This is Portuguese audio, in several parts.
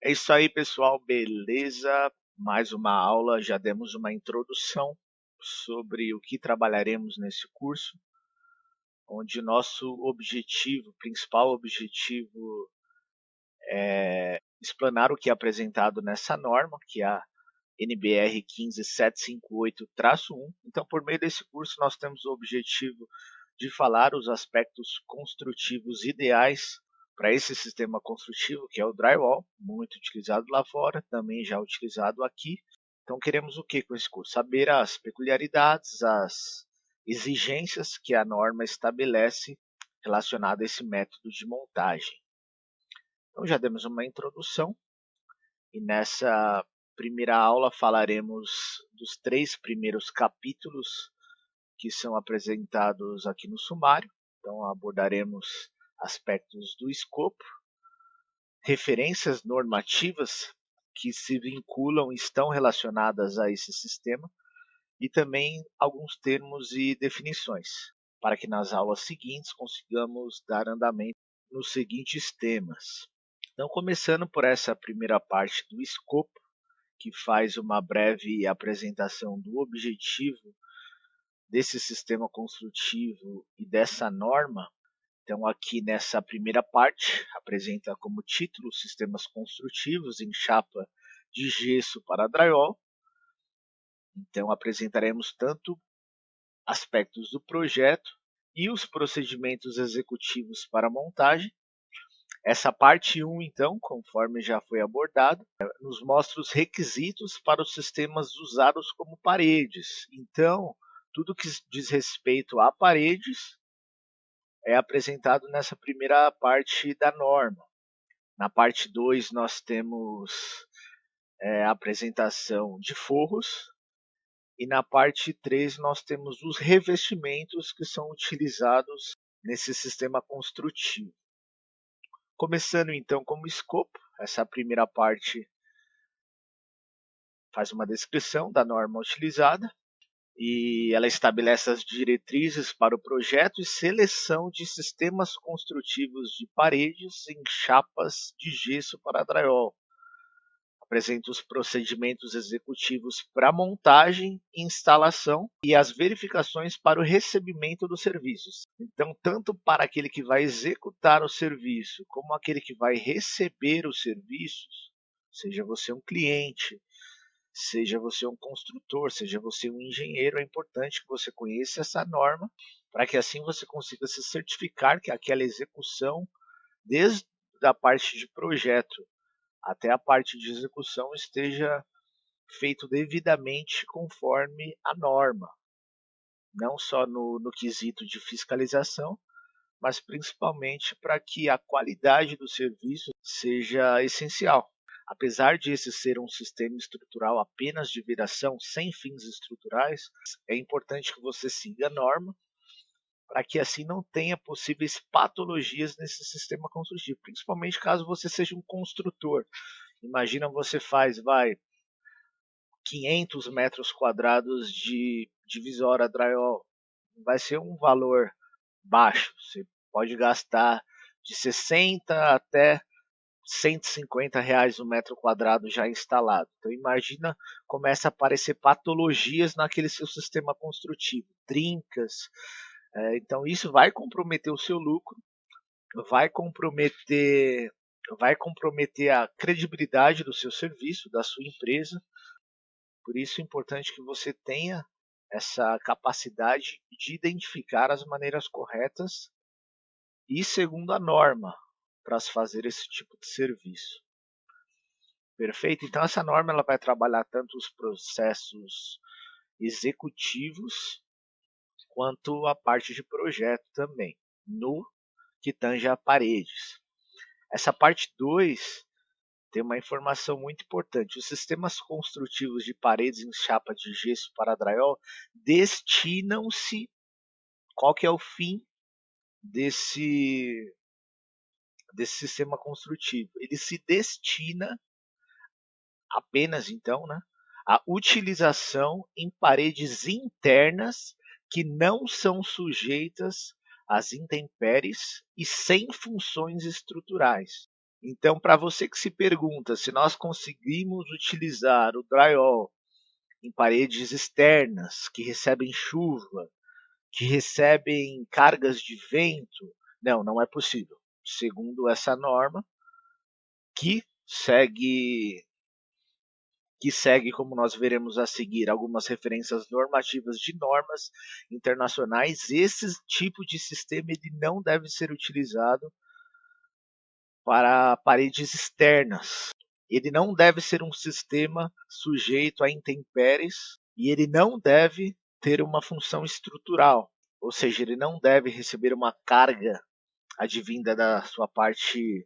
É isso aí, pessoal, beleza? Mais uma aula, já demos uma introdução sobre o que trabalharemos nesse curso, onde nosso objetivo, principal objetivo, é explanar o que é apresentado nessa norma, que é a NBR 15758-1. Então, por meio desse curso, nós temos o objetivo de falar os aspectos construtivos ideais para esse sistema construtivo, que é o drywall, muito utilizado lá fora, também já utilizado aqui. Então, queremos o que com esse curso? Saber as peculiaridades, as exigências que a norma estabelece relacionada a esse método de montagem. Então, já demos uma introdução e nessa primeira aula falaremos dos 3 primeiros capítulos que são apresentados aqui no sumário. Então, abordaremos aspectos do escopo, referências normativas que se vinculam e estão relacionadas a esse sistema e também alguns termos e definições, para que nas aulas seguintes consigamos dar andamento nos seguintes temas. Então, começando por essa primeira parte do escopo, que faz uma breve apresentação do objetivo desse sistema construtivo e dessa norma. Então, aqui nessa primeira parte, apresenta como título sistemas construtivos em chapa de gesso para drywall. Então, apresentaremos tanto aspectos do projeto e os procedimentos executivos para a montagem. Essa parte 1, então, conforme já foi abordado, nos mostra os requisitos para os sistemas usados como paredes. Então, tudo que diz respeito a paredes é apresentado nessa primeira parte da norma. Na parte 2, nós temos a apresentação de forros. E na parte 3, nós temos os revestimentos que são utilizados nesse sistema construtivo. Começando então como escopo, essa primeira parte faz uma descrição da norma utilizada e ela estabelece as diretrizes para o projeto e seleção de sistemas construtivos de paredes em chapas de gesso para drywall. Apresenta os procedimentos executivos para montagem, instalação e as verificações para o recebimento dos serviços. Então, tanto para aquele que vai executar o serviço, como aquele que vai receber os serviços, seja você um cliente, seja você um construtor, seja você um engenheiro, é importante que você conheça essa norma, para que assim você consiga se certificar que aquela execução, desde a parte de projeto até a parte de execução, esteja feito devidamente conforme a norma, não só no quesito de fiscalização, mas principalmente para que a qualidade do serviço seja essencial. Apesar de esse ser um sistema estrutural apenas de viração, sem fins estruturais, é importante que você siga a norma para que assim não tenha possíveis patologias nesse sistema construtivo, principalmente caso você seja um construtor. Imagina você faz, 500 metros quadrados de divisória drywall. Vai ser um valor baixo. Você pode gastar de 60 até R$ 150 o metro quadrado já instalado. Então imagina, começa a aparecer patologias naquele seu sistema construtivo, trincas. Então isso vai comprometer o seu lucro, vai comprometer a credibilidade do seu serviço, da sua empresa. Por isso é importante que você tenha essa capacidade de identificar as maneiras corretas e segundo a norma para se fazer esse tipo de serviço. Perfeito? Então essa norma ela vai trabalhar tanto os processos executivos quanto a parte de projeto também, no que tange a paredes. Essa parte 2 tem uma informação muito importante. Os sistemas construtivos de paredes em chapa de gesso para drywall destinam-se. Qual que é o fim desse sistema construtivo? Ele se destina apenas, então, né, à utilização em paredes internas que não são sujeitas às intempéries e sem funções estruturais. Então, para você que se pergunta se nós conseguimos utilizar o drywall em paredes externas que recebem chuva, que recebem cargas de vento, não é possível. Segundo essa norma, que segue como nós veremos a seguir, algumas referências normativas de normas internacionais, esse tipo de sistema ele não deve ser utilizado para paredes externas. Ele não deve ser um sistema sujeito a intempéries e ele não deve ter uma função estrutural, ou seja, ele não deve receber uma carga advinda da sua parte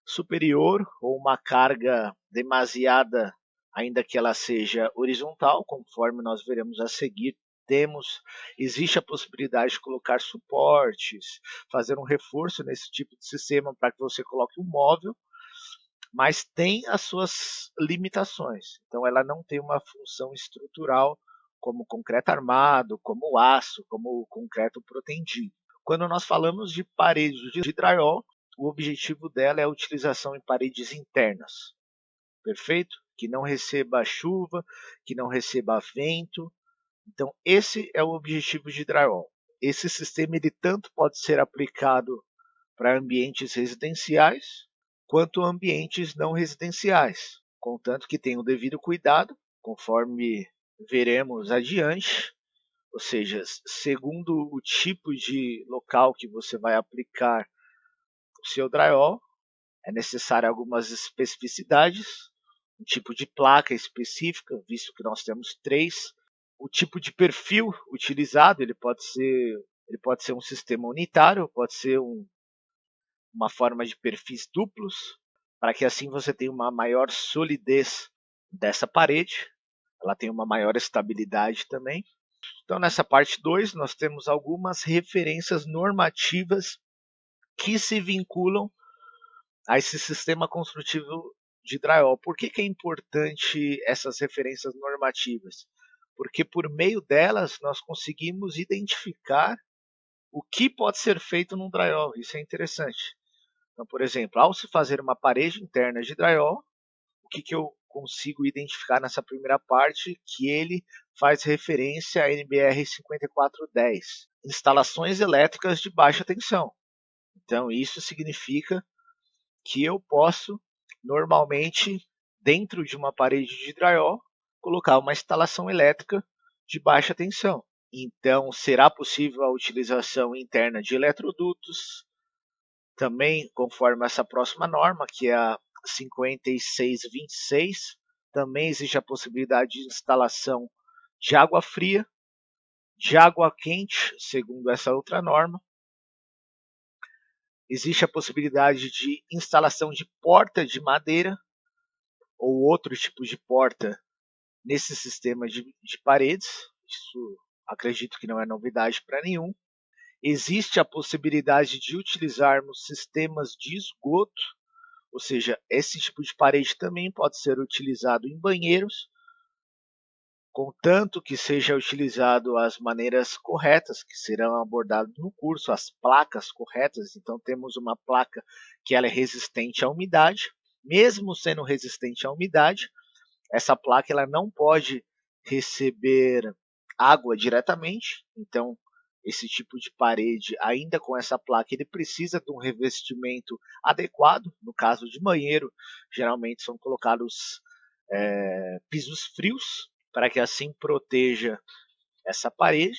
superior ou uma carga demasiada, ainda que ela seja horizontal, conforme nós veremos a seguir. Existe a possibilidade de colocar suportes, fazer um reforço nesse tipo de sistema para que você coloque um móvel, mas tem as suas limitações. Então ela não tem uma função estrutural como concreto armado, como aço, como concreto protendido. Quando nós falamos de paredes de drywall, o objetivo dela é a utilização em paredes internas, perfeito? Que não receba chuva, que não receba vento. Então esse é o objetivo de drywall. Esse sistema ele tanto pode ser aplicado para ambientes residenciais quanto ambientes não residenciais, contanto que tenha o devido cuidado, conforme veremos adiante, ou seja, segundo o tipo de local que você vai aplicar o seu drywall, é necessário algumas especificidades, um tipo de placa específica, visto que nós temos três, o tipo de perfil utilizado, ele pode ser um sistema unitário, pode ser uma forma de perfis duplos, para que assim você tenha uma maior solidez dessa parede, ela tem uma maior estabilidade também. Então, nessa parte 2, nós temos algumas referências normativas que se vinculam a esse sistema construtivo de drywall. Por que é importante essas referências normativas? Porque por meio delas nós conseguimos identificar o que pode ser feito num drywall. Isso é interessante. Então, por exemplo, ao se fazer uma parede interna de drywall, o que eu consigo identificar nessa primeira parte? Que ele faz referência à NBR 5410, instalações elétricas de baixa tensão. Então, isso significa que eu posso, normalmente, dentro de uma parede de drywall, colocar uma instalação elétrica de baixa tensão. Então, será possível a utilização interna de eletrodutos, também conforme essa próxima norma, que é a 5626, também existe a possibilidade de instalação de água fria, de água quente, segundo essa outra norma. Existe a possibilidade de instalação de porta de madeira ou outro tipo de porta nesse sistema de paredes. Isso acredito que não é novidade para nenhum. Existe a possibilidade de utilizarmos sistemas de esgoto, ou seja, esse tipo de parede também pode ser utilizado em banheiros, contanto que seja utilizado as maneiras corretas, que serão abordadas no curso, as placas corretas. Então temos uma placa que ela é resistente à umidade. Mesmo sendo resistente à umidade, essa placa ela não pode receber água diretamente. Então esse tipo de parede, ainda com essa placa, ele precisa de um revestimento adequado. No caso de banheiro, geralmente são colocados pisos frios, para que assim proteja essa parede.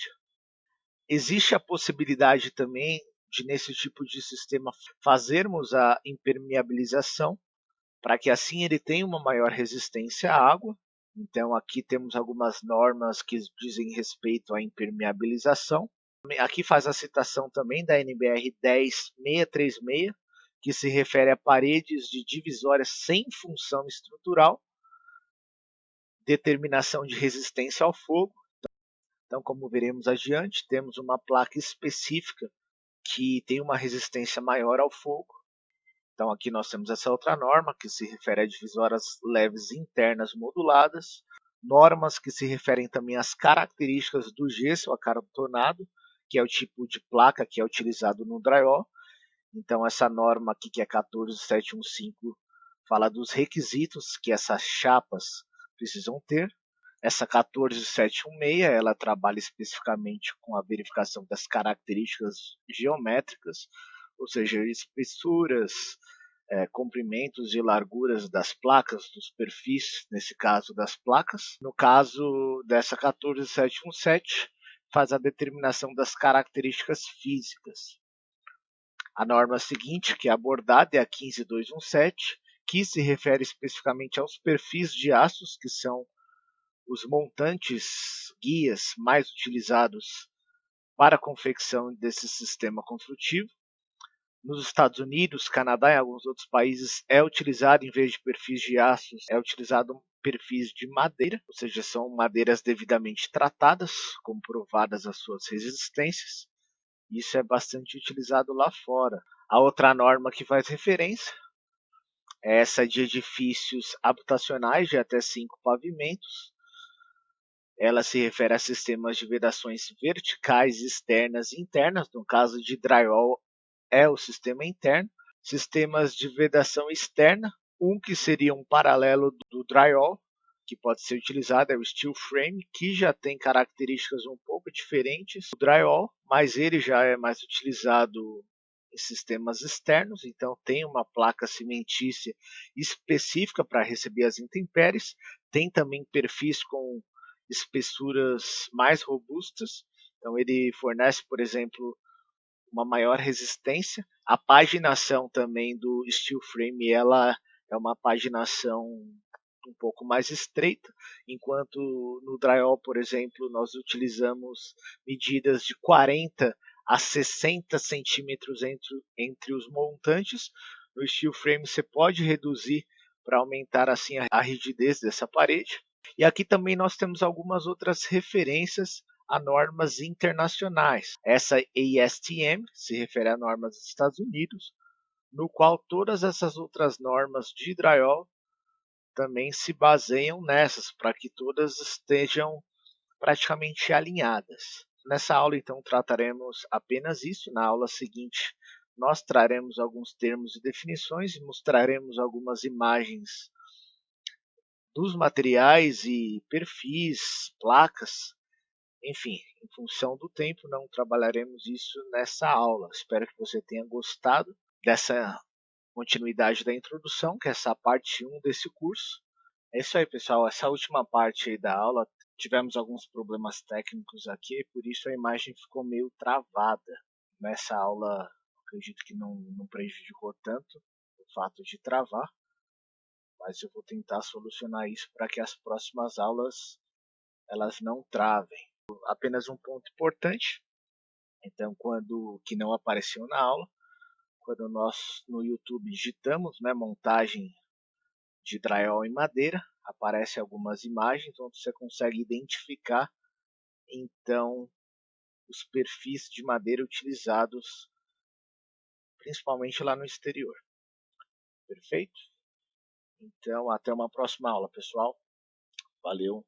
Existe a possibilidade também de, nesse tipo de sistema, fazermos a impermeabilização, para que assim ele tenha uma maior resistência à água. Então aqui temos algumas normas que dizem respeito à impermeabilização. Aqui faz a citação também da NBR 10636, que se refere a paredes de divisórias sem função estrutural, determinação de resistência ao fogo. Então, como veremos adiante, temos uma placa específica que tem uma resistência maior ao fogo. Então, aqui nós temos essa outra norma que se refere a divisórias leves internas moduladas, normas que se referem também às características do gesso acartonado, que é o tipo de placa que é utilizado no drywall, Então essa norma aqui, que é 14715, fala dos requisitos que essas chapas precisam ter. Essa 14716, ela trabalha especificamente com a verificação das características geométricas, ou seja, espessuras, comprimentos e larguras das placas, dos perfis, nesse caso das placas. No caso dessa 14717, faz a determinação das características físicas. A norma seguinte, que é abordada, é a 15217, que se refere especificamente aos perfis de aços, que são os montantes guias mais utilizados para a confecção desse sistema construtivo. Nos Estados Unidos, Canadá e alguns outros países é utilizado, em vez de perfis de aços, é utilizado perfis de madeira, ou seja, são madeiras devidamente tratadas, comprovadas as suas resistências. Isso é bastante utilizado lá fora. A outra norma que faz referência é essa de edifícios habitacionais de até 5 pavimentos. Ela se refere a sistemas de vedações verticais externas e internas. No caso de drywall, é o sistema interno. Sistemas de vedação externa, um que seria um paralelo do drywall, que pode ser utilizado, é o steel frame, que já tem características um pouco diferentes do drywall, mas ele já é mais utilizado em sistemas externos, então tem uma placa cimentícia específica para receber as intempéries, tem também perfis com espessuras mais robustas, então ele fornece, por exemplo, uma maior resistência. A paginação também do steel frame, ela é uma paginação um pouco mais estreita, enquanto no drywall, por exemplo, nós utilizamos medidas de 40 a 60 centímetros entre os montantes. No steel frame você pode reduzir para aumentar assim a rigidez dessa parede. E aqui também nós temos algumas outras referências a normas internacionais. Essa ASTM se refere a normas dos Estados Unidos, no qual todas essas outras normas de drywall também se baseiam nessas, para que todas estejam praticamente alinhadas. Nessa aula, então, trataremos apenas isso. Na aula seguinte, nós traremos alguns termos e definições e mostraremos algumas imagens dos materiais e perfis, placas. Enfim, em função do tempo, não trabalharemos isso nessa aula. Espero que você tenha gostado dessa continuidade da introdução, que é essa parte 1 desse curso. É isso aí, pessoal. Essa última parte aí da aula, tivemos alguns problemas técnicos aqui, por isso a imagem ficou meio travada. Nessa aula, acredito que não prejudicou tanto o fato de travar, mas eu vou tentar solucionar isso para que as próximas aulas elas não travem. Apenas um ponto importante, então, quando que não apareceu na aula, quando nós no YouTube digitamos, né, montagem de drywall em madeira, aparecem algumas imagens onde você consegue identificar então os perfis de madeira utilizados principalmente lá no exterior. Perfeito? Então, até uma próxima aula, pessoal. Valeu!